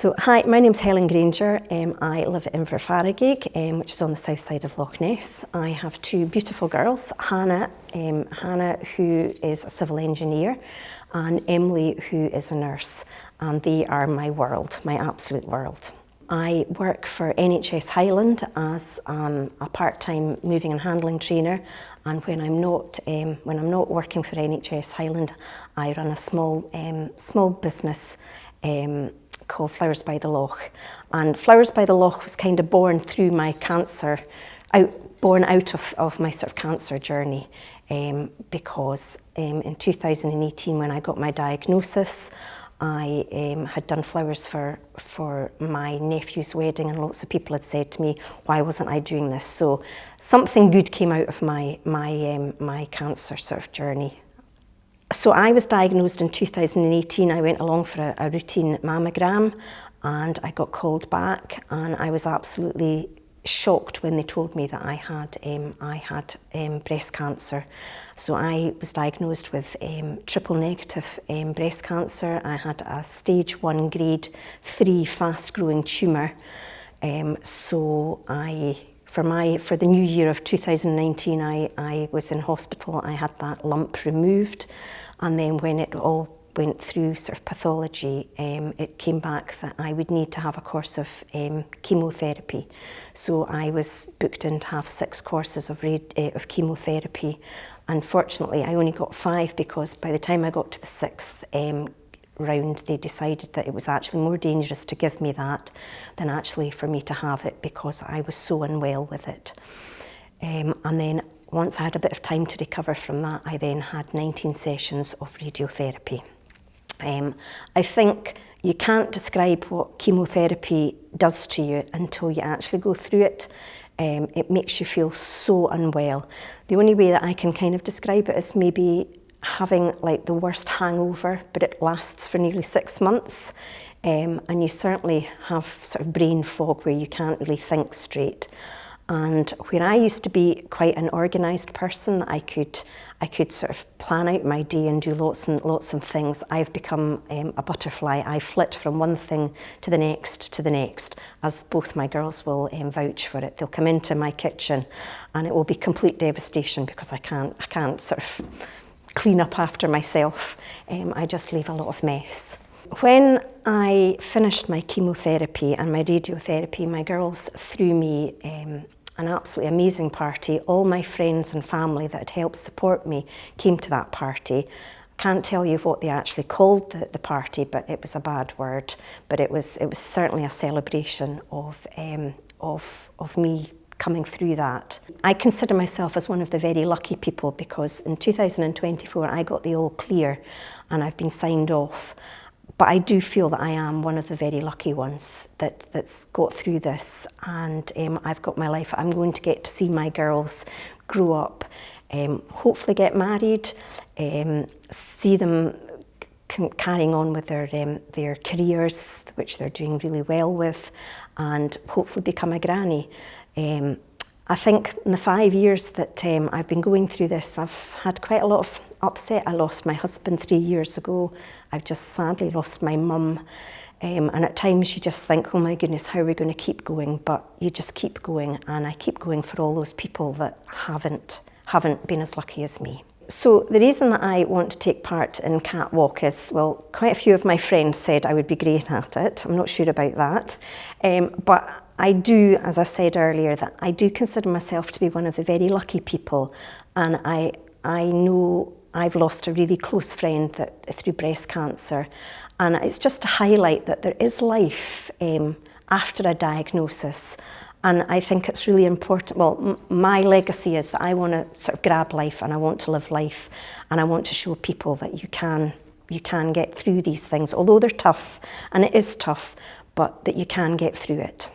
So hi, my name's Helen Grainger. I live in Inverfaragig, which is on the south side of Loch Ness. I have two beautiful girls, Hannah, who is a civil engineer, and Emily, who is a nurse. And they are my world, my absolute world. I work for NHS Highland as a part-time moving and handling trainer, and when I'm not working for NHS Highland, I run a small business called Flowers by the Loch. And Flowers by the Loch was kind of born through my cancer, born out of my sort of cancer journey, because in 2018 when I got my diagnosis, I had done flowers for my nephew's wedding, and lots of people had said to me, why wasn't I doing this? So something good came out of my cancer sort of journey. So I was diagnosed in 2018. I went along for a routine mammogram, and I got called back, and I was absolutely shocked when they told me that I had breast cancer. So I was diagnosed with triple negative breast cancer. I had a stage 1 grade 3 fast growing tumour. So for the new year of 2019, I was in hospital. I had that lump removed, and then when it all went through sort of pathology, it came back that I would need to have a course of chemotherapy. So I was booked in to have 6 courses of chemotherapy. Unfortunately, I only got 5 because by the time I got to the 6th round, they decided that it was actually more dangerous to give me that than actually for me to have it, because I was so unwell with it. And then once I had a bit of time to recover from that, I then had 19 sessions of radiotherapy. I think you can't describe what chemotherapy does to you until you actually go through it. It makes you feel so unwell. The only way that I can kind of describe it is maybe having like the worst hangover, but it lasts for nearly 6 months. And you certainly have sort of brain fog where you can't really think straight. And where I used to be quite an organised person, I could sort of plan out my day and do lots of things. I've become a butterfly. I flit from one thing to the next, as both my girls will vouch for it. They'll come into my kitchen and it will be complete devastation because I can't sort of clean up after myself. I just leave a lot of mess. When I finished my chemotherapy and my radiotherapy, my girls threw me an absolutely amazing party. All my friends and family that had helped support me came to that party. Can't tell you what they actually called the party, but it was a bad word. But it was certainly a celebration of me coming through that. I consider myself as one of the very lucky people, because in 2024 I got the all clear and I've been signed off. But I do feel that I am one of the very lucky ones that's got through this, and I've got my life. I'm going to get to see my girls grow up, hopefully get married, see them carrying on with their careers, which they're doing really well with, and hopefully become a granny. I think in the 5 years that I've been going through this, I've had quite a lot of upset. I lost my husband 3 years ago. I've just sadly lost my mum. And at times you just think, oh my goodness, how are we going to keep going? But you just keep going, and I keep going for all those people that haven't been as lucky as me. So the reason that I want to take part in Catwalk is, well, quite a few of my friends said I would be great at it. I'm not sure about that. But I do, as I said earlier, that I do consider myself to be one of the very lucky people. And I know I've lost a really close friend through breast cancer. And it's just to highlight that there is life after a diagnosis. And I think it's really important. Well, my legacy is that I want to sort of grab life, and I want to live life, and I want to show people that you can get through these things, although they're tough, and it is tough, but that you can get through it.